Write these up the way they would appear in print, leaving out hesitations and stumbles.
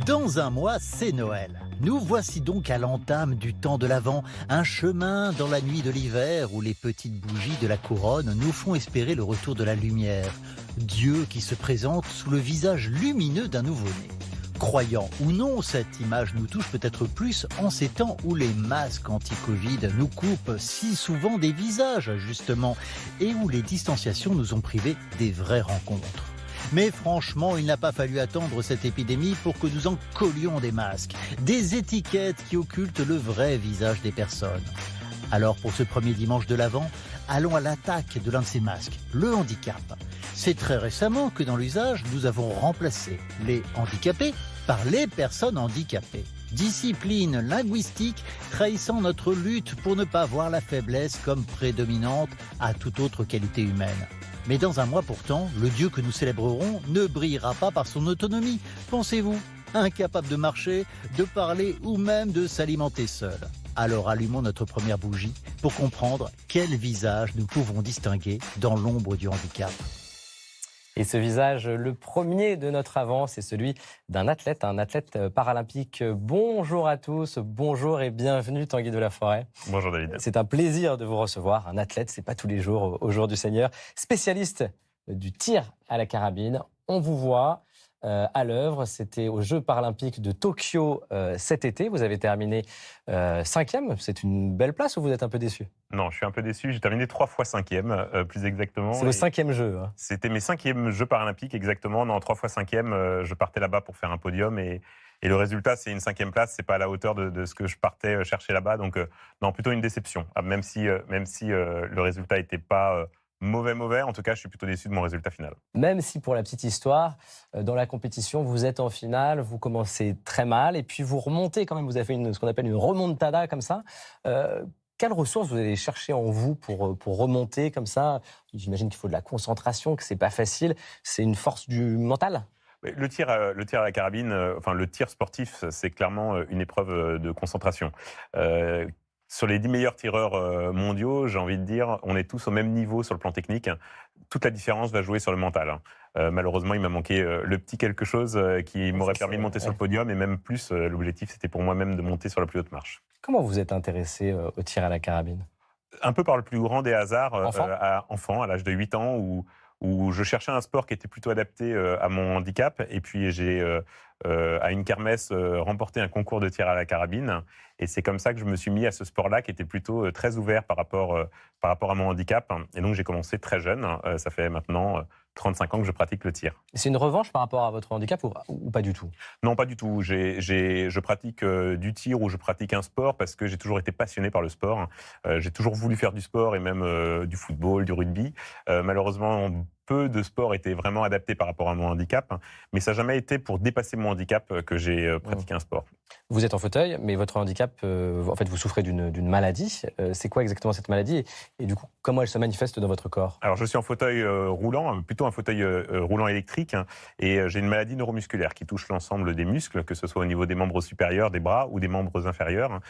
Dans un mois, c'est Noël. Nous voici donc à l'entame du temps de l'Avent, un chemin dans la nuit de l'hiver où les petites bougies de la couronne nous font espérer le retour de la lumière. Dieu qui se présente sous le visage lumineux d'un nouveau-né. Croyant ou non, cette image nous touche peut-être plus en ces temps où les masques anti-Covid nous coupent si souvent des visages, justement, et où les distanciations nous ont privés des vraies rencontres. Mais franchement, il n'a pas fallu attendre cette épidémie pour que nous en collions des masques, des étiquettes qui occultent le vrai visage des personnes. Alors pour ce premier dimanche de l'Avent, allons à l'attaque de l'un de ces masques, le handicap. C'est très récemment que dans l'usage, nous avons remplacé les handicapés par les personnes handicapées. Discipline linguistique trahissant notre lutte pour ne pas voir la faiblesse comme prédominante à toute autre qualité humaine. Mais dans un mois pourtant, le Dieu que nous célébrerons ne brillera pas par son autonomie. Pensez-vous, incapable de marcher, de parler ou même de s'alimenter seul. Alors allumons notre première bougie pour comprendre quel visage nous pouvons distinguer dans l'ombre du handicap. Et ce visage, le premier de notre Avent, c'est celui d'un athlète, un athlète paralympique. Bonjour à tous, bonjour et bienvenue Tanguy de la Forêt. Bonjour David. C'est un plaisir de vous recevoir. Un athlète, c'est pas tous les jours au jour du Seigneur. Spécialiste du tir à la carabine. On vous voit à l'œuvre. C'était aux Jeux paralympiques de Tokyo cet été. Vous avez terminé 5e. C'est une belle place ou vous êtes un peu déçu ? Non, je suis un peu déçu. J'ai terminé 3 fois 5e, plus exactement. C'est le 5e jeu. Hein. C'était mes 5e Jeux paralympiques, exactement. Non, 3 fois 5e, je partais là-bas pour faire un podium et le résultat, c'est une 5e place. C'est pas à la hauteur de ce que je partais chercher là-bas. Donc, non, plutôt une déception. Même si le résultat n'était pas mauvais. En tout cas, je suis plutôt déçu de mon résultat final. Même si, pour la petite histoire, dans la compétition, vous êtes en finale, vous commencez très mal et puis vous remontez quand même. Vous avez fait ce qu'on appelle une remontada comme ça. Quelles ressources vous allez chercher en vous pour remonter comme ça ? J'imagine qu'il faut de la concentration, que c'est pas facile. C'est une force du mental ? Le tir à la carabine, le tir sportif, c'est clairement une épreuve de concentration. Sur les 10 meilleurs tireurs mondiaux, j'ai envie de dire, on est tous au même niveau sur le plan technique. Toute la différence va jouer sur le mental. Malheureusement, il m'a manqué le petit quelque chose qui m'aurait permis de monter sur le podium. Et même plus, l'objectif, c'était pour moi-même de monter sur la plus haute marche. Comment vous êtes intéressé au tir à la carabine ? Un peu par le plus grand des hasards, Enfant, à l'âge de 8 ans, où je cherchais un sport qui était plutôt adapté à mon handicap. Et puis, j'ai, à une kermesse, remporté un concours de tir à la carabine. Et c'est comme ça que je me suis mis à ce sport-là, qui était plutôt très ouvert par rapport à mon handicap. Et donc, j'ai commencé très jeune. Ça fait maintenant 35 ans que je pratique le tir. C'est une revanche par rapport à votre handicap ou pas du tout ? Non, pas du tout. Je pratique du tir ou je pratique un sport parce que j'ai toujours été passionné par le sport. J'ai toujours voulu faire du sport et même du football, du rugby. Malheureusement, peu de sports étaient vraiment adaptés par rapport à mon handicap. Mais ça n'a jamais été pour dépasser mon handicap que j'ai pratiqué un sport. Vous êtes en fauteuil, mais votre handicap, en fait, vous souffrez d'une maladie. C'est quoi exactement cette maladie et du coup, comment elle se manifeste dans votre corps ? Alors, je suis en fauteuil roulant, plutôt un fauteuil roulant électrique, et j'ai une maladie neuromusculaire qui touche l'ensemble des muscles, que ce soit au niveau des membres supérieurs, des bras ou des membres inférieurs.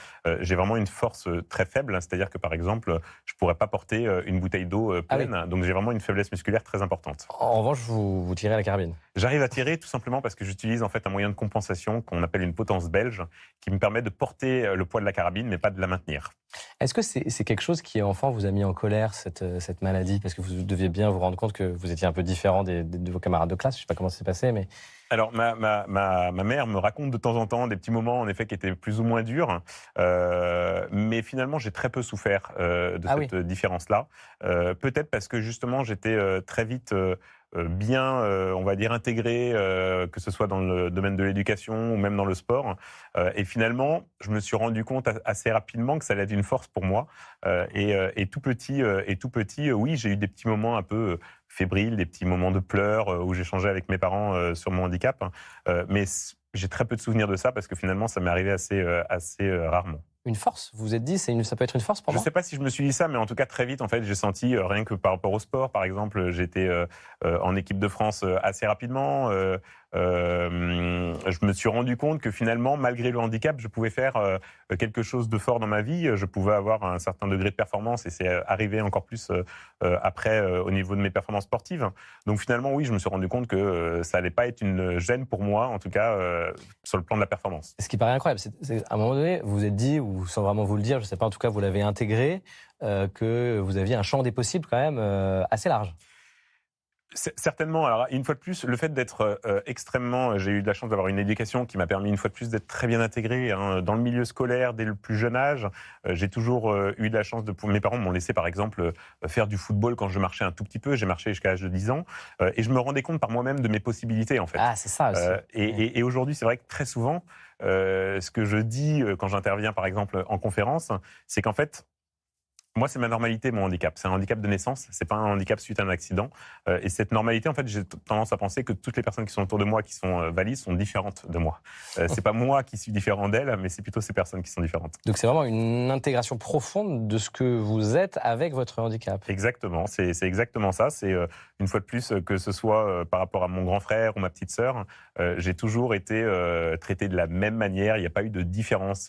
J'ai vraiment une force très faible, c'est-à-dire que, par exemple, je ne pourrais pas porter une bouteille d'eau pleine, Ah oui. Donc j'ai vraiment une faiblesse musculaire très importante. En revanche, vous tirez à la carabine. J'arrive à tirer tout simplement parce que j'utilise en fait un moyen de compensation qu'on appelle une potence belge, qui me permet de porter le poids de la carabine, mais pas de la maintenir. Est-ce que c'est quelque chose qui, enfant, vous a mis en colère, cette maladie ? Parce que vous deviez bien vous rendre compte que vous étiez un peu différent de vos camarades de classe. Je ne sais pas comment ça s'est passé, mais... Alors, ma mère me raconte de temps en temps des petits moments, en effet, qui étaient plus ou moins durs. Mais finalement, j'ai très peu souffert de cette différence-là. Peut-être parce que, justement, j'étais très vite... bien, on va dire, intégré, que ce soit dans le domaine de l'éducation ou même dans le sport. Et finalement, je me suis rendu compte assez rapidement que ça allait être une force pour moi. Et tout petit, oui, j'ai eu des petits moments un peu fébriles, des petits moments de pleurs où j'échangeais avec mes parents sur mon handicap. Mais j'ai très peu de souvenirs de ça parce que finalement, ça m'est arrivé assez rarement. Une force ? Vous vous êtes dit, ça peut être une force pour moi ? Je ne sais pas si je me suis dit ça, mais en tout cas, très vite, en fait, j'ai senti, rien que par rapport au sport, par exemple, j'étais en équipe de France assez rapidement. je me suis rendu compte que finalement, malgré le handicap, je pouvais faire quelque chose de fort dans ma vie. Je pouvais avoir un certain degré de performance et c'est arrivé encore plus après au niveau de mes performances sportives. Donc finalement, oui, je me suis rendu compte que ça allait pas être une gêne pour moi, en tout cas sur le plan de la performance. Ce qui paraît incroyable, c'est à un moment donné, vous vous êtes dit, ou sans vraiment vous le dire, je ne sais pas, en tout cas, vous l'avez intégré, que vous aviez un champ des possibles quand même assez large. Certainement. Alors, une fois de plus, le fait d'être extrêmement... J'ai eu de la chance d'avoir une éducation qui m'a permis, une fois de plus, d'être très bien intégré dans le milieu scolaire dès le plus jeune âge. J'ai toujours eu de la chance de... Mes parents m'ont laissé, par exemple, faire du football quand je marchais un tout petit peu. J'ai marché jusqu'à l'âge de 10 ans. Et je me rendais compte par moi-même de mes possibilités, en fait. Ah, c'est ça aussi. Et aujourd'hui, c'est vrai que très souvent, ce que je dis quand j'interviens, par exemple, en conférence, c'est qu'en fait, moi, c'est ma normalité, mon handicap. C'est un handicap de naissance, c'est pas un handicap suite à un accident. Et cette normalité, en fait, j'ai tendance à penser que toutes les personnes qui sont autour de moi, qui sont valides, sont différentes de moi. C'est pas moi qui suis différent d'elles, mais c'est plutôt ces personnes qui sont différentes. Donc c'est vraiment une intégration profonde de ce que vous êtes avec votre handicap. Exactement, c'est exactement ça. C'est une fois de plus, que ce soit par rapport à mon grand frère ou ma petite sœur, j'ai toujours été traité de la même manière. Il n'y a pas eu de différence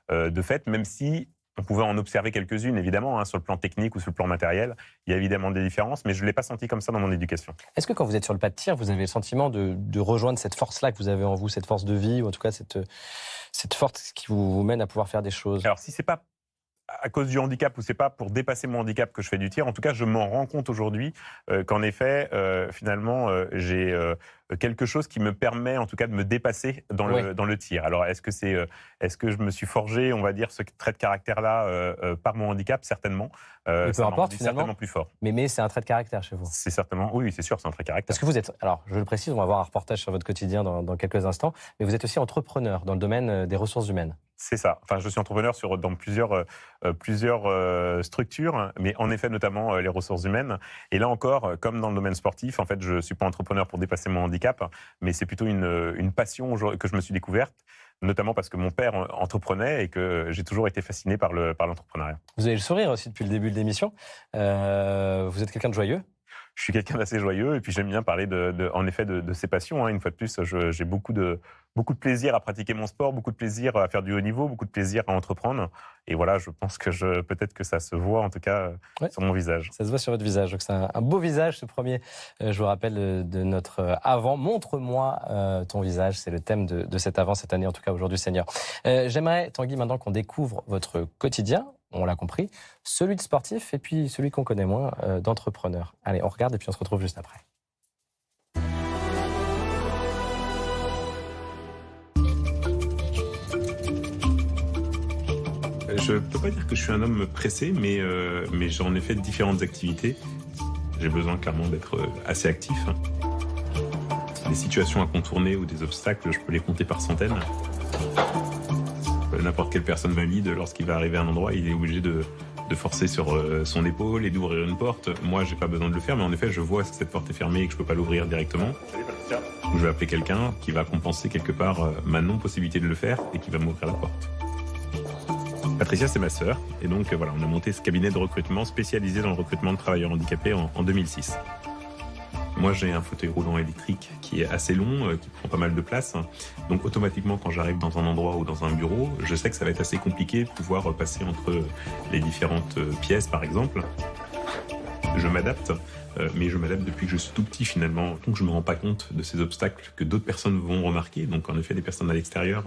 de fait, même si on pouvait en observer quelques-unes, évidemment, sur le plan technique ou sur le plan matériel. Il y a évidemment des différences, mais je ne l'ai pas senti comme ça dans mon éducation. Est-ce que quand vous êtes sur le pas de tir, vous avez le sentiment de rejoindre cette force-là que vous avez en vous, cette force de vie, ou en tout cas cette force qui vous mène à pouvoir faire des choses? Alors, si ce n'est pas à cause du handicap ou c'est pas pour dépasser mon handicap que je fais du tir, en tout cas, je m'en rends compte aujourd'hui qu'en effet, finalement, j'ai quelque chose qui me permet, en tout cas, de me dépasser dans le tir. Alors, est-ce que je me suis forgé, on va dire, ce trait de caractère-là par mon handicap? Certainement. Peu importe, finalement. Certainement plus fort. Mais c'est un trait de caractère chez vous. C'est certainement, oui, c'est sûr, c'est un trait de caractère. Parce que vous êtes, alors je le précise, on va avoir un reportage sur votre quotidien dans quelques instants, mais vous êtes aussi entrepreneur dans le domaine des ressources humaines. C'est ça. Enfin, je suis entrepreneur dans plusieurs structures, mais en effet, notamment les ressources humaines. Et là encore, comme dans le domaine sportif, en fait, je ne suis pas entrepreneur pour dépasser mon handicap, mais c'est plutôt une passion que je me suis découverte, notamment parce que mon père entreprenait et que j'ai toujours été fasciné par l'entrepreneuriat. Vous avez le sourire aussi depuis le début de l'émission. Vous êtes quelqu'un de joyeux? Je suis quelqu'un d'assez joyeux et puis j'aime bien parler en effet de ses passions. Une fois de plus, j'ai beaucoup de plaisir à pratiquer mon sport, beaucoup de plaisir à faire du haut niveau, beaucoup de plaisir à entreprendre. Et voilà, je pense que peut-être que ça se voit en tout cas sur mon visage. Ça se voit sur votre visage. Donc c'est un beau visage ce premier. Je vous rappelle de notre avant. Montre-moi ton visage. C'est le thème de cet avant cette année, en tout cas aujourd'hui, Seigneur. J'aimerais, Tanguy, maintenant qu'on découvre votre quotidien. On l'a compris, celui de sportif et puis celui qu'on connaît moins, d'entrepreneur. Allez, on regarde et puis on se retrouve juste après. Je ne peux pas dire que je suis un homme pressé, mais j'ai en effet différentes activités. J'ai besoin clairement d'être assez actif. Des situations à contourner ou des obstacles, je peux les compter par centaines. N'importe quelle personne valide, lorsqu'il va arriver à un endroit, il est obligé de forcer sur son épaule et d'ouvrir une porte. Moi, j'ai pas besoin de le faire, mais en effet, je vois que cette porte est fermée et que je peux pas l'ouvrir directement. Donc, je vais appeler quelqu'un qui va compenser quelque part ma non-possibilité de le faire et qui va m'ouvrir la porte. Patricia, c'est ma sœur. Et donc, voilà, on a monté ce cabinet de recrutement spécialisé dans le recrutement de travailleurs handicapés en 2006. Moi, j'ai un fauteuil roulant électrique qui est assez long, qui prend pas mal de place. Donc, automatiquement, quand j'arrive dans un endroit ou dans un bureau, je sais que ça va être assez compliqué de pouvoir passer entre les différentes pièces, par exemple. Je m'adapte, mais je m'adapte depuis que je suis tout petit, finalement. Donc, je ne me rends pas compte de ces obstacles que d'autres personnes vont remarquer. Donc, en effet, des personnes à l'extérieur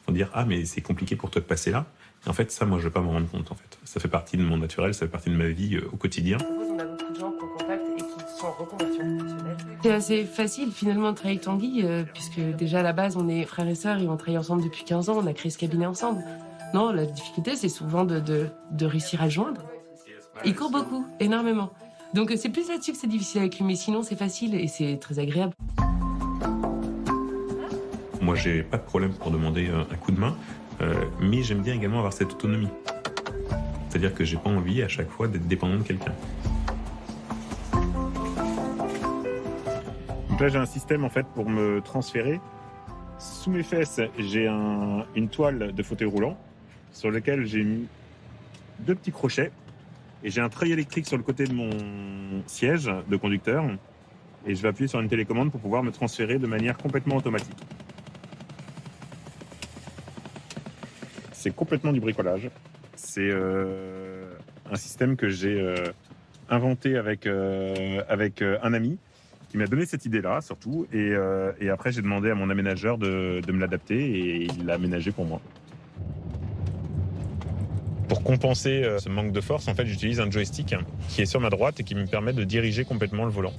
vont dire « Ah, mais c'est compliqué pour toi de passer là ». Et en fait, ça, moi, je ne vais pas m'en rendre compte, en fait. Ça fait partie de mon naturel, ça fait partie de ma vie au quotidien. On a beaucoup de gens qu'on contacte et qui sont en reconversion professionnelle. C'est assez facile, finalement, de travailler avec Tanguy, puisque déjà, à la base, on est frères et sœurs et on travaille ensemble depuis 15 ans, on a créé ce cabinet ensemble. Non, la difficulté, c'est souvent de réussir à le joindre. Il court beaucoup, énormément. Donc, c'est plus là-dessus que c'est difficile avec lui, mais sinon, c'est facile et c'est très agréable. Moi, j'ai pas de problème pour demander un coup de main, mais j'aime bien également avoir cette autonomie. C'est-à-dire que j'ai pas envie à chaque fois d'être dépendant de quelqu'un. Donc là, j'ai un système en fait pour me transférer. Sous mes fesses, j'ai une toile de fauteuil roulant sur lequel j'ai mis 2 petits crochets et j'ai un treuil électrique sur le côté de mon siège de conducteur. et je vais appuyer sur une télécommande pour pouvoir me transférer de manière complètement automatique. C'est complètement du bricolage. C'est un système que j'ai inventé avec un ami qui m'a donné cette idée-là, surtout. Et après, j'ai demandé à mon aménageur de me l'adapter et il l'a aménagé pour moi. Pour compenser ce manque de force, en fait, j'utilise un joystick qui est sur ma droite et qui me permet de diriger complètement le volant.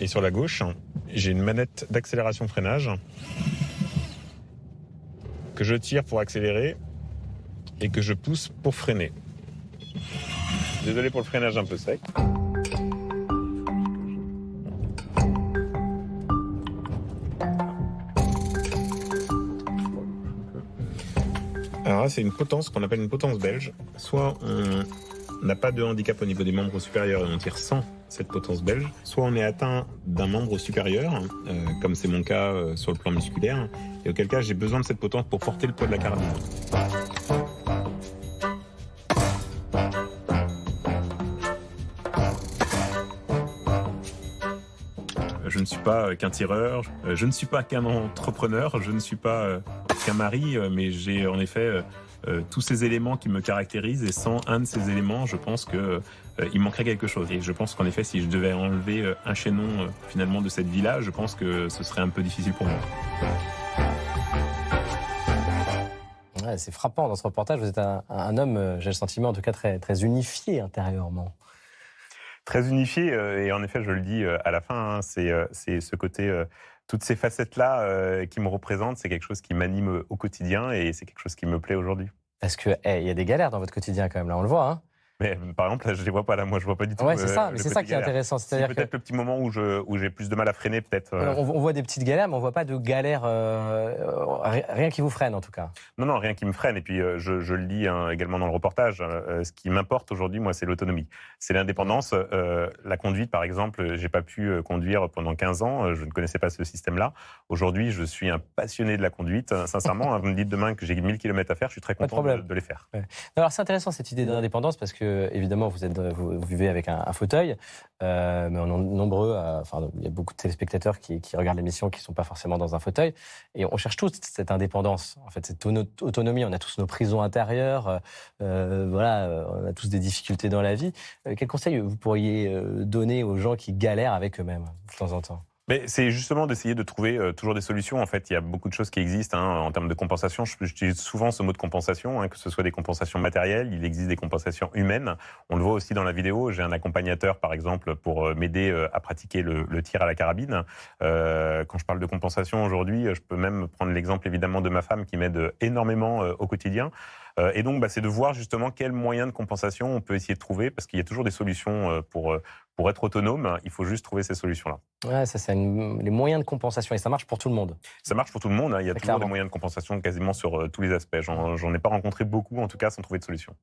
Et sur la gauche, j'ai une manette d'accélération-freinage que je tire pour accélérer et que je pousse pour freiner. Désolé pour le freinage un peu sec. Alors là, c'est une potence qu'on appelle une potence belge. Soit on n'a pas de handicap au niveau des membres supérieurs et on tire sans cette potence belge, soit on est atteint d'un membre supérieur, comme c'est mon cas sur le plan musculaire, et auquel cas j'ai besoin de cette potence pour porter le poids de la carabine. Je ne suis pas qu'un tireur, je ne suis pas qu'un entrepreneur, je ne suis pas qu'un mari, mais j'ai en effet tous ces éléments qui me caractérisent, et sans un de ces éléments, je pense qu'il manquerait quelque chose. Et je pense qu'en effet, si je devais enlever un chaînon finalement de cette vie-là, je pense que ce serait un peu difficile pour moi. Ouais, c'est frappant dans ce reportage, vous êtes un homme, j'ai le sentiment en tout cas très, très unifié intérieurement. Très unifié, et en effet, je le dis à la fin, hein, c'est ce côté, toutes ces facettes-là qui me représentent, c'est quelque chose qui m'anime au quotidien et c'est quelque chose qui me plaît aujourd'hui. Parce qu'il y a des galères dans votre quotidien quand même, là on le voit. Hein. Mais par exemple, là, je les vois pas là, moi je vois pas du tout. Ouais, c'est ça, mais c'est ça qui est intéressant. C'est peut-être le petit moment où j'ai plus de mal à freiner, peut-être. On voit des petites galères, mais on voit pas de galères, rien qui vous freine en tout cas. Non, rien qui me freine. Et puis je le dis également dans le reportage, ce qui m'importe aujourd'hui, moi, c'est l'autonomie. C'est l'indépendance. La conduite, par exemple, j'ai pas pu conduire pendant 15 ans, je ne connaissais pas ce système-là. Aujourd'hui, je suis un passionné de la conduite. Sincèrement, vous me dites demain que j'ai 1000 km à faire, je suis très content de les faire. Ouais. Alors c'est intéressant cette idée d'indépendance parce que évidemment, vous vivez avec un fauteuil, mais on est nombreux, il y a beaucoup de téléspectateurs qui regardent l'émission qui ne sont pas forcément dans un fauteuil, et on cherche tous cette indépendance, en fait, cette autonomie. On a tous nos prisons intérieures, on a tous des difficultés dans la vie. Quel conseil vous pourriez donner aux gens qui galèrent avec eux-mêmes de temps en temps ? Mais c'est justement d'essayer de trouver toujours des solutions. En fait, il y a beaucoup de choses qui existent en termes de compensation. J'utilise souvent ce mot de compensation, que ce soit des compensations matérielles, il existe des compensations humaines. On le voit aussi dans la vidéo. J'ai un accompagnateur, par exemple, pour m'aider à pratiquer le tir à la carabine. Quand je parle de compensation aujourd'hui, je peux même prendre l'exemple évidemment de ma femme qui m'aide énormément au quotidien. Et donc, c'est de voir justement quels moyens de compensation on peut essayer de trouver, parce qu'il y a toujours des solutions pour être autonome. Il faut juste trouver ces solutions-là. Ouais, ça, c'est les moyens de compensation, et ça marche pour tout le monde. Ça marche pour tout le monde. Il y a toujours des moyens de compensation quasiment sur tous les aspects. J'en ai pas rencontré beaucoup, en tout cas, sans trouver de solution.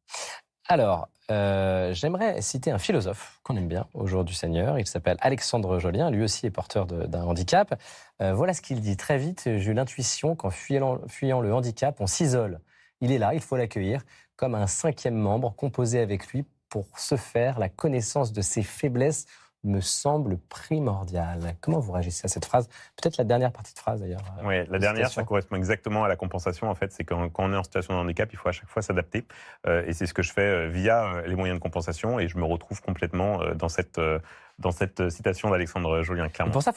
Alors, j'aimerais citer un philosophe qu'on aime bien au jour du Seigneur. Il s'appelle Alexandre Jolien. Lui aussi est porteur d'un handicap. Voilà ce qu'il dit. Très vite, j'ai eu l'intuition qu'en fuyant le handicap, on s'isole. Il est là, il faut l'accueillir comme un 5e membre composé avec lui pour se faire la connaissance de ses faiblesses me semble primordial. Comment vous réagissez à cette phrase ? Peut-être la dernière partie de phrase d'ailleurs. Oui, la dernière, ça correspond exactement à la compensation. En fait, c'est quand on est en situation de handicap, il faut à chaque fois s'adapter. Et c'est ce que je fais via les moyens de compensation. Et je me retrouve complètement dans cette citation d'Alexandre Jolien, clairement. Et pour ça,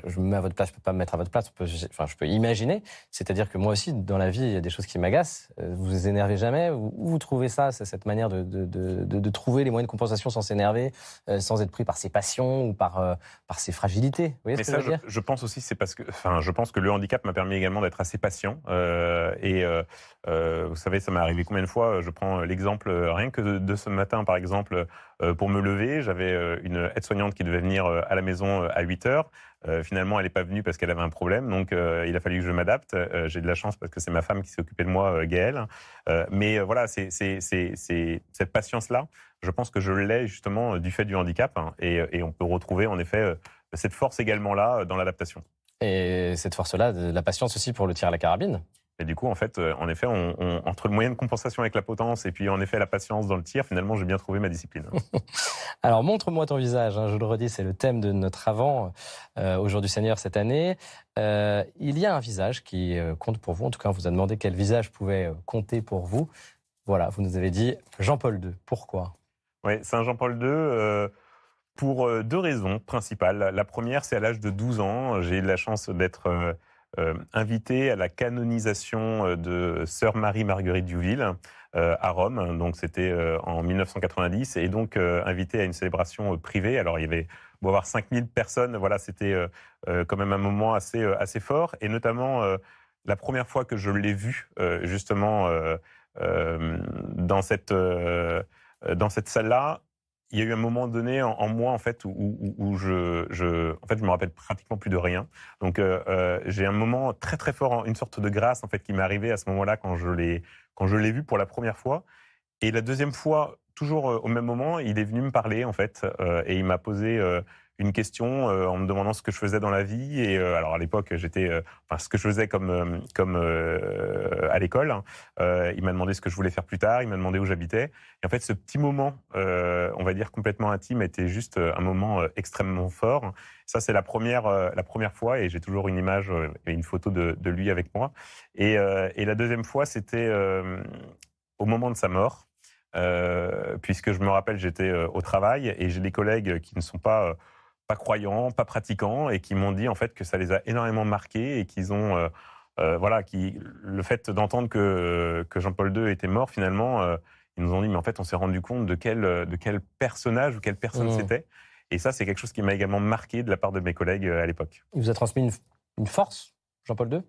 je me mets à votre place, je ne peux pas me mettre à votre place, je peux imaginer. C'est-à-dire que moi aussi, dans la vie, il y a des choses qui m'agacent. Vous vous énervez jamais ? Où vous trouvez ça, cette manière de trouver les moyens de compensation sans s'énerver, sans être pris par ses passions ou par ses fragilités ? Vous voyez ce que je veux dire ? Je pense aussi, c'est parce que, je pense que le handicap m'a permis également d'être assez patient. Vous savez, ça m'est arrivé combien de fois ? Je prends l'exemple rien que de ce matin, par exemple. Pour me lever, j'avais une aide-soignante qui devait venir à la maison à 8h. Finalement, elle n'est pas venue parce qu'elle avait un problème, donc il a fallu que je m'adapte. J'ai de la chance parce que c'est ma femme qui s'est occupée de moi, Gaëlle. Mais voilà, c'est cette patience-là, je pense que je l'ai justement du fait du handicap. Et on peut retrouver en effet cette force également là dans l'adaptation. Et cette force-là, la patience aussi pour le tir à la carabine ? Et du coup, en fait, en effet, entre le moyen de compensation avec la potence et puis en effet la patience dans le tir, finalement, j'ai bien trouvé ma discipline. Alors, montre-moi ton visage. Je le redis, c'est le thème de notre avant au Jour du Seigneur cette année. Il y a un visage qui compte pour vous. En tout cas, on vous a demandé quel visage pouvait compter pour vous. Voilà, vous nous avez dit Jean-Paul II. Pourquoi ? Oui, Saint Jean-Paul II, pour 2 raisons principales. La première, c'est à l'âge de 12 ans, j'ai eu la chance d'être invité à la canonisation de Sœur Marie-Marguerite Diouville à Rome. Donc c'était en 1990 et donc invité à une célébration privée. Alors il y avait beau avoir 5000 personnes, voilà, c'était quand même un moment assez fort. Et notamment la première fois que je l'ai vu justement dans cette salle-là, il y a eu un moment donné en moi en fait où je me rappelle pratiquement plus de rien. Donc j'ai un moment très très fort, une sorte de grâce en fait qui m'est arrivée à ce moment-là quand je l'ai vu pour la première fois. Et la deuxième fois, toujours au même moment, il est venu me parler en fait et il m'a posé une question en me demandant ce que je faisais dans la vie. Et alors à l'époque, ce que je faisais comme à l'école. Il m'a demandé ce que je voulais faire plus tard. Il m'a demandé où j'habitais. Et en fait, ce petit moment, on va dire complètement intime, était juste un moment extrêmement fort. Ça, c'est la première fois, et j'ai toujours une image et une photo de lui avec moi. Et la deuxième fois, c'était au moment de sa mort. Puisque je me rappelle, j'étais au travail et j'ai des collègues qui ne sont pas croyants, pas pratiquants, et qui m'ont dit en fait que ça les a énormément marqués et qu'ils ont le fait d'entendre que Jean-Paul II était mort finalement, ils nous ont dit mais en fait on s'est rendu compte de quel personnage ou quelle personne c'était. Et ça c'est quelque chose qui m'a également marqué de la part de mes collègues à l'époque. Il vous a transmis une force, Jean-Paul II ?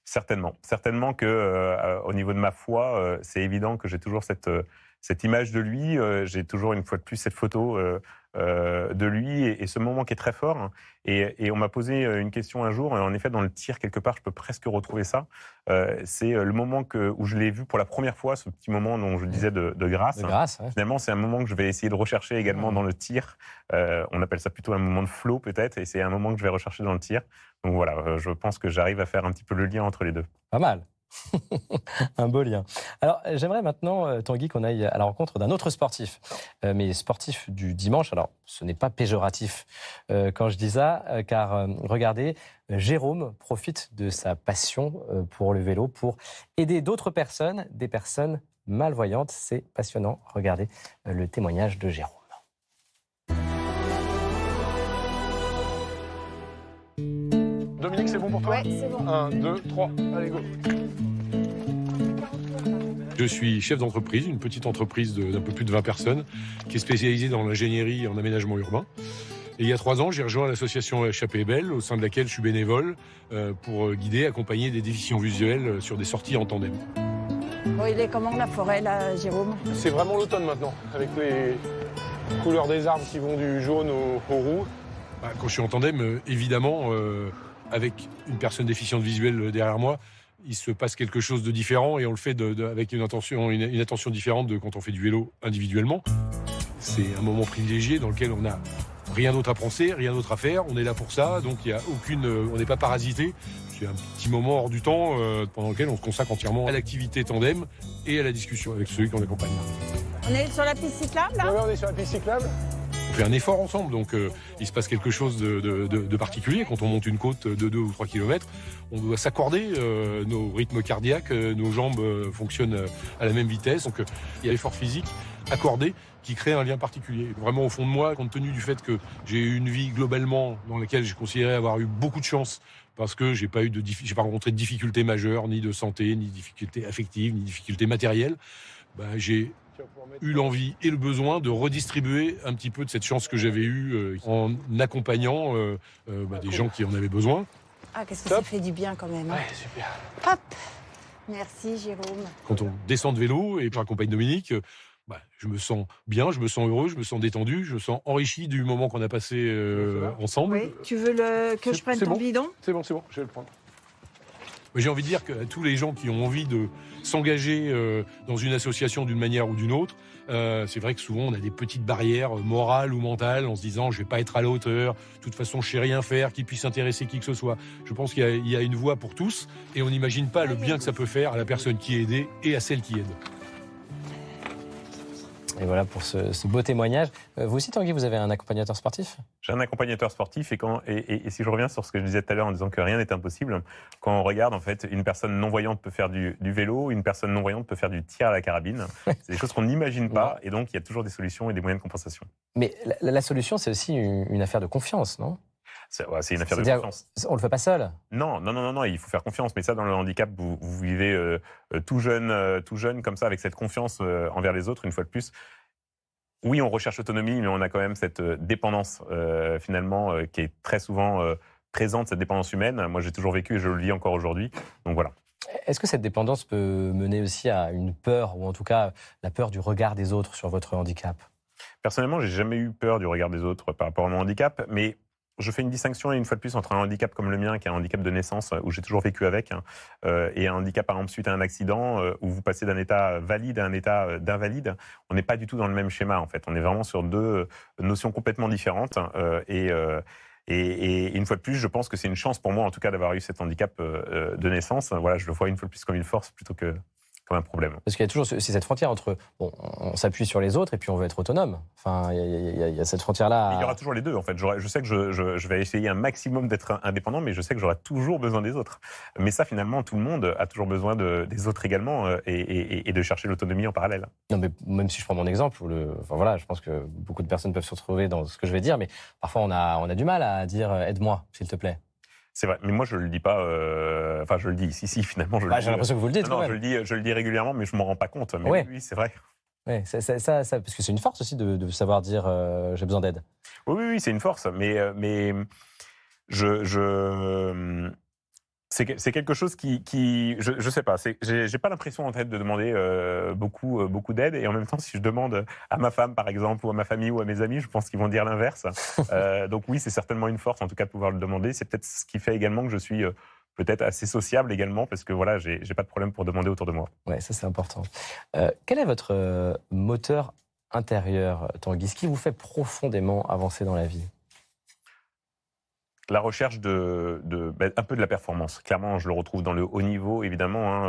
Certainement que au niveau de ma foi, c'est évident que j'ai toujours cette image de lui, j'ai toujours une fois de plus cette photo de lui et ce moment qui est très fort. Et on m'a posé une question un jour, et en effet dans le tir quelque part je peux presque retrouver ça. C'est le moment où je l'ai vu pour la première fois, ce petit moment dont je disais de grâce. De grâce, ouais. Finalement c'est un moment que je vais essayer de rechercher également dans le tir. On appelle ça plutôt un moment de flow peut-être, et c'est un moment que je vais rechercher dans le tir. Donc voilà, je pense que j'arrive à faire un petit peu le lien entre les deux. Pas mal. Un beau lien. Alors, j'aimerais maintenant, Tanguy, qu'on aille à la rencontre d'un autre sportif, mais sportif du dimanche. Alors, ce n'est pas péjoratif quand je dis ça, car regardez, Jérôme profite de sa passion pour le vélo pour aider d'autres personnes, des personnes malvoyantes. C'est passionnant. Regardez le témoignage de Jérôme. Dominique, c'est bon pour toi ? Ouais, c'est bon. 1, 2, 3, allez go. Je suis chef d'entreprise, une petite entreprise d'un peu plus de 20 personnes qui est spécialisée dans l'ingénierie et en aménagement urbain. Et il y a 3 ans, j'ai rejoint l'association Échappée Belle, au sein de laquelle je suis bénévole pour guider, accompagner des déficients visuels sur des sorties en tandem. Bon, il est comment la forêt là, Jérôme ? C'est vraiment l'automne maintenant, avec les couleurs des arbres qui vont du jaune au roux. Quand je suis en tandem, évidemment, avec une personne déficiente visuelle derrière moi, il se passe quelque chose de différent et on le fait avec une attention différente de quand on fait du vélo individuellement. C'est un moment privilégié dans lequel on n'a rien d'autre à penser, rien d'autre à faire. On est là pour ça, donc on n'est pas parasité. C'est un petit moment hors du temps pendant lequel on se consacre entièrement à l'activité tandem et à la discussion avec ceux qu'on accompagne. On est sur la piste cyclable là ? Oui, on est sur la piste cyclable. On fait un effort ensemble, donc il se passe quelque chose de particulier. Quand on monte une côte de 2 ou 3 km, on doit s'accorder nos rythmes cardiaques, nos jambes fonctionnent à la même vitesse. Donc il y a l'effort physique accordé qui crée un lien particulier. Vraiment au fond de moi, compte tenu du fait que j'ai eu une vie globalement dans laquelle j'ai considéré avoir eu beaucoup de chance, parce que j'ai pas rencontré de difficultés majeures, ni de santé, ni de difficultés affectives, ni de difficultés matérielles, j'ai eu l'envie et le besoin de redistribuer un petit peu de cette chance que j'avais eue en accompagnant des gens qui en avaient besoin. Ah, qu'est-ce que ça fait du bien quand même. Hein. Ouais, super. Hop. Merci Jérôme. Quand on descend de vélo et que j'accompagne Dominique, je me sens bien, je me sens heureux, je me sens détendu, je me sens enrichi du moment qu'on a passé ensemble. Oui. Tu veux que je prenne ton bidon ? C'est bon, je vais le prendre. J'ai envie de dire que tous les gens qui ont envie de s'engager dans une association d'une manière ou d'une autre, c'est vrai que souvent on a des petites barrières morales ou mentales en se disant je vais pas être à la hauteur, de toute façon je sais rien faire qui puisse intéresser qui que ce soit. Je pense qu'il y a une voie pour tous et on n'imagine pas le bien que ça peut faire à la personne qui est aidée et à celle qui aide. Et voilà pour ce beau témoignage. Vous aussi, Tanguy, vous avez un accompagnateur sportif ? J'ai un accompagnateur sportif et si je reviens sur ce que je disais tout à l'heure en disant que rien n'est impossible, quand on regarde en fait une personne non-voyante peut faire du vélo, une personne non-voyante peut faire du tir à la carabine. C'est des choses qu'on n'imagine pas et donc il y a toujours des solutions et des moyens de compensation. Mais la solution, c'est aussi une affaire de confiance, non ? C'est une affaire de confiance. On le fait pas seul. Non, il faut faire confiance. Mais ça, dans le handicap, vous vivez tout jeune comme ça, avec cette confiance envers les autres, une fois de plus. Oui, on recherche l'autonomie, mais on a quand même cette dépendance, finalement, qui est très souvent présente, cette dépendance humaine. Moi, j'ai toujours vécu et je le vis encore aujourd'hui. Donc voilà. Est-ce que cette dépendance peut mener aussi à une peur, ou en tout cas la peur du regard des autres sur votre handicap ? Personnellement, j'ai jamais eu peur du regard des autres par rapport à mon handicap, mais je fais une distinction, une fois de plus, entre un handicap comme le mien, qui est un handicap de naissance, où j'ai toujours vécu avec, et un handicap, par exemple, suite à un accident, où vous passez d'un état valide à un état d'invalide. On n'est pas du tout dans le même schéma, en fait. On est vraiment sur deux notions complètement différentes. Et une fois de plus, je pense que c'est une chance pour moi, en tout cas, d'avoir eu cet handicap de naissance. Voilà, je le vois une fois de plus comme une force plutôt que comme un problème. Parce qu'il y a toujours cette frontière entre on s'appuie sur les autres et puis on veut être autonome. Enfin, il y a cette frontière-là. Il y aura toujours les deux, en fait. Je sais que je vais essayer un maximum d'être indépendant, mais je sais que j'aurai toujours besoin des autres. Mais ça, finalement, tout le monde a toujours besoin des autres également et de chercher l'autonomie en parallèle. Non, mais même si je prends mon exemple, enfin, voilà, je pense que beaucoup de personnes peuvent se retrouver dans ce que je vais dire, mais parfois on a du mal à dire « aide-moi, s'il te plaît ». C'est vrai, mais moi je le dis pas. Enfin, je le dis. Si, finalement, je le dis. J'ai l'impression que vous le dites. Non, je le dis régulièrement, mais je m'en rends pas compte. Mais ouais. Oui, c'est vrai. Ouais, ça, parce que c'est une force aussi de savoir dire j'ai besoin d'aide. Oui, c'est une force, mais c'est quelque chose qui je sais pas. J'ai pas l'impression en tête de demander beaucoup d'aide, et en même temps, si je demande à ma femme, par exemple, ou à ma famille ou à mes amis, je pense qu'ils vont dire l'inverse. Donc oui, c'est certainement une force, en tout cas, de pouvoir le demander. C'est peut-être ce qui fait également que je suis peut-être assez sociable également, parce que voilà, j'ai pas de problème pour demander autour de moi. Ouais, ça c'est important. Quel est votre moteur intérieur, Tanguy ? Ce qui vous fait profondément avancer dans la vie ? La recherche un peu de la performance. Clairement, je le retrouve dans le haut niveau, évidemment.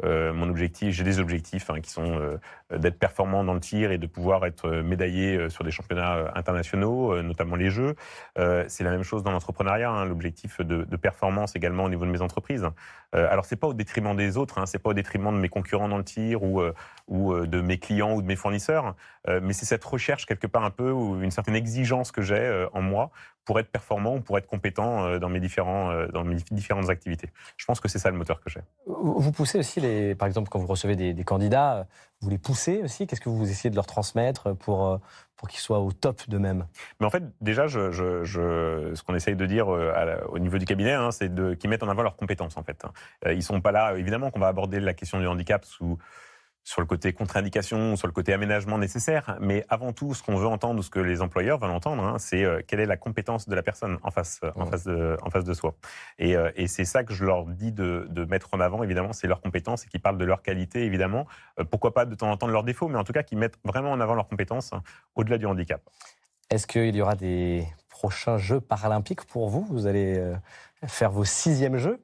Mon objectif, j'ai des objectifs qui sont d'être performant dans le tir et de pouvoir être médaillé sur des championnats internationaux, notamment les Jeux. C'est la même chose dans l'entrepreneuriat, l'objectif de performance également au niveau de mes entreprises. Alors, c'est pas au détriment des autres, c'est pas au détriment de mes concurrents dans le tir ou de mes clients ou de mes fournisseurs, mais c'est cette recherche quelque part un peu, ou une certaine exigence que j'ai en moi pour être performant ou pour être compétent dans mes différentes activités. Je pense que c'est ça le moteur que j'ai. Vous poussez aussi, par exemple, quand vous recevez des candidats, vous les poussez aussi ? Qu'est-ce que vous essayez de leur transmettre pour qu'ils soient au top d'eux-mêmes ? Mais en fait, déjà, ce qu'on essaye de dire au niveau du cabinet, c'est qu'ils mettent en avant leurs compétences, en fait. Ils sont pas là, évidemment qu'on va aborder la question du handicap sur le côté contre-indication, sur le côté aménagement nécessaire, mais avant tout, ce qu'on veut entendre, ou ce que les employeurs veulent entendre, c'est quelle est la compétence de la personne en face de soi. Et c'est ça que je leur dis de mettre en avant, évidemment, c'est leurs compétences, et qu'ils parlent de leur qualité, évidemment. Pourquoi pas de temps en temps de leurs défauts, mais en tout cas qu'ils mettent vraiment en avant leurs compétences au-delà du handicap. Est-ce qu'il y aura des prochains Jeux paralympiques pour vous ? Vous allez faire vos 6e Jeux ?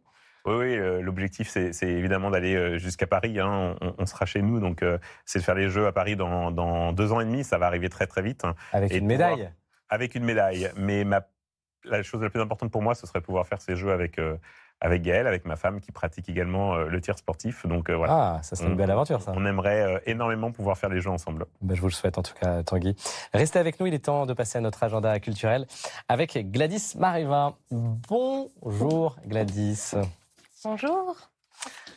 Oui, l'objectif, c'est évidemment d'aller jusqu'à Paris. On sera chez nous, donc c'est de faire les Jeux à Paris dans 2 ans et demi. Ça va arriver très, très vite. Avec une médaille ? Avec une médaille. Mais la chose la plus importante pour moi, ce serait de pouvoir faire ces Jeux avec Gaëlle, avec ma femme qui pratique également le tir sportif. Donc voilà. Ah, ça serait une belle aventure, ça. On aimerait énormément pouvoir faire les Jeux ensemble. Je vous le souhaite en tout cas, Tanguy. Restez avec nous, il est temps de passer à notre agenda culturel avec Gladys Mariva. Bonjour Gladys. Bonjour.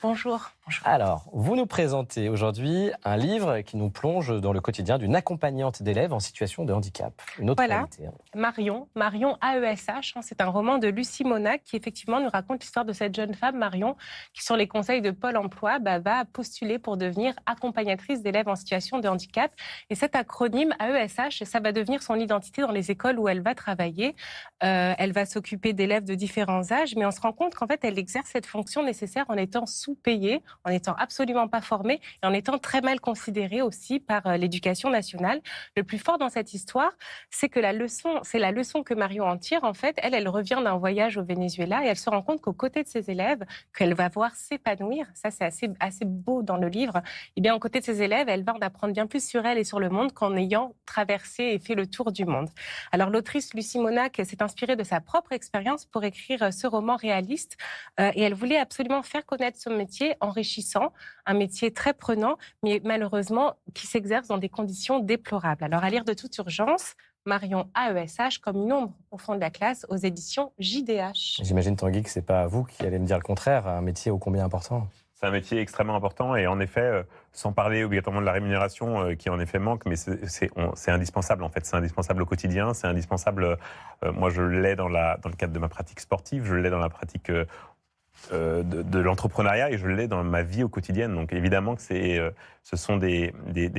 Bonjour. Alors, vous nous présentez aujourd'hui un livre qui nous plonge dans le quotidien d'une accompagnante d'élèves en situation de handicap. Une autre réalité. Marion AESH, c'est un roman de Lucie Monac qui effectivement nous raconte l'histoire de cette jeune femme, Marion, qui sur les conseils de Pôle emploi va postuler pour devenir accompagnatrice d'élèves en situation de handicap. Et cet acronyme AESH, ça va devenir son identité dans les écoles où elle va travailler. Elle va s'occuper d'élèves de différents âges, mais on se rend compte qu'en fait, elle exerce cette fonction nécessaire en étant sous-payée, en étant absolument pas formée et en étant très mal considérée aussi par l'éducation nationale. Le plus fort dans cette histoire, c'est que la leçon que Marion en tire. En fait, elle revient d'un voyage au Venezuela et elle se rend compte qu'aux côtés de ses élèves, qu'elle va voir s'épanouir, ça c'est assez beau dans le livre, et bien aux côtés de ses élèves, elle va en apprendre bien plus sur elle et sur le monde qu'en ayant traversé et fait le tour du monde. Alors l'autrice Lucie Monac s'est inspirée de sa propre expérience pour écrire ce roman réaliste et elle voulait absolument faire connaître son métier enrichissant, un métier très prenant, mais malheureusement qui s'exerce dans des conditions déplorables. Alors à lire de toute urgence, Marion AESH comme une ombre au fond de la classe aux éditions JDH. J'imagine, Tanguy, que ce n'est pas vous qui allez me dire le contraire, un métier ô combien important. C'est un métier extrêmement important et en effet, sans parler obligatoirement de la rémunération qui en effet manque, mais c'est indispensable en fait, c'est indispensable au quotidien, c'est indispensable, moi je l'ai dans le cadre de ma pratique sportive, je l'ai dans la pratique de l'entrepreneuriat et je l'ai dans ma vie au quotidien. Donc évidemment que ce sont des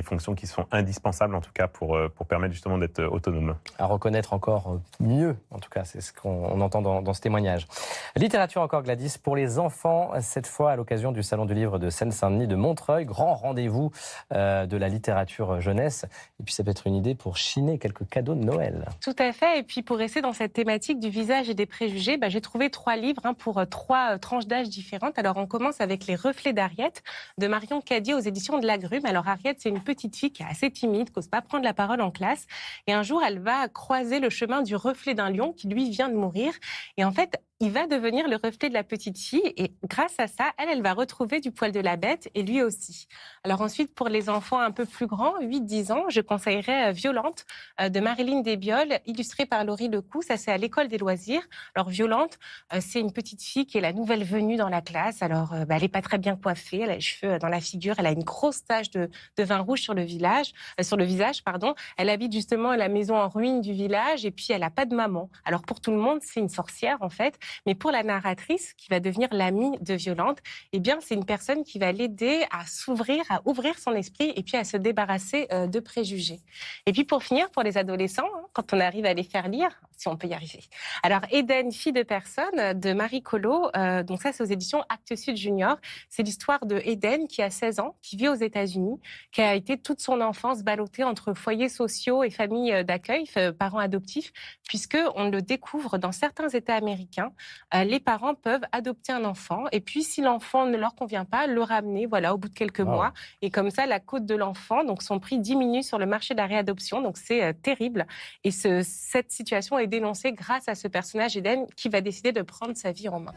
fonctions qui sont indispensables en tout cas pour permettre justement d'être autonome. À reconnaître encore mieux, en tout cas, c'est ce qu'on entend dans ce témoignage. Littérature encore, Gladys, pour les enfants, cette fois à l'occasion du Salon du Livre de Seine-Saint-Denis de Montreuil, grand rendez-vous de la littérature jeunesse. Et puis ça peut être une idée pour chiner quelques cadeaux de Noël. Tout à fait, et puis pour rester dans cette thématique du visage et des préjugés, j'ai trouvé 3 livres pour 3 tranches d'âge différentes. Alors on commence avec Les Reflets d'Harriet de Marion Cadier aux éditions de l'Agrume. Alors Harriet, c'est une petite fille qui est assez timide, qui n'ose pas prendre la parole en classe. Et un jour, elle va croiser le chemin du reflet d'un lion qui lui vient de mourir. Et en fait, il va devenir le reflet de la petite fille et grâce à ça, elle va retrouver du poil de la bête et lui aussi. Alors ensuite, pour les enfants un peu plus grands, 8-10 ans, je conseillerais Violente de Marilyn Desbioles, illustrée par Laurie Lecou. Ça, c'est à l'école des loisirs. Alors Violente, c'est une petite fille qui est la nouvelle venue dans la classe. Alors, elle n'est pas très bien coiffée, elle a les cheveux dans la figure, elle a une grosse tache de vin rouge sur le visage. Elle habite justement à la maison en ruine du village et puis elle n'a pas de maman. Alors pour tout le monde, c'est une sorcière en fait. Mais pour la narratrice, qui va devenir l'amie de Violente, eh bien, c'est une personne qui va l'aider à s'ouvrir, à ouvrir son esprit et puis à se débarrasser de préjugés. Et puis pour finir, pour les adolescents, quand on arrive à les faire lire, si on peut y arriver. Alors, Eden, fille de personne, de Marie Collot, donc ça, c'est aux éditions Actes Sud Junior. C'est l'histoire de Eden, qui a 16 ans, qui vit aux États-Unis, qui a été toute son enfance ballottée entre foyers sociaux et familles d'accueil, parents adoptifs, puisqu'on le découvre dans certains États américains. Les parents peuvent adopter un enfant et puis si l'enfant ne leur convient pas, le ramener au bout de quelques mois. Et comme ça, la cote de l'enfant, donc son prix diminue sur le marché de la réadoption. Donc c'est terrible. Et cette situation est dénoncée grâce à ce personnage Eden qui va décider de prendre sa vie en main.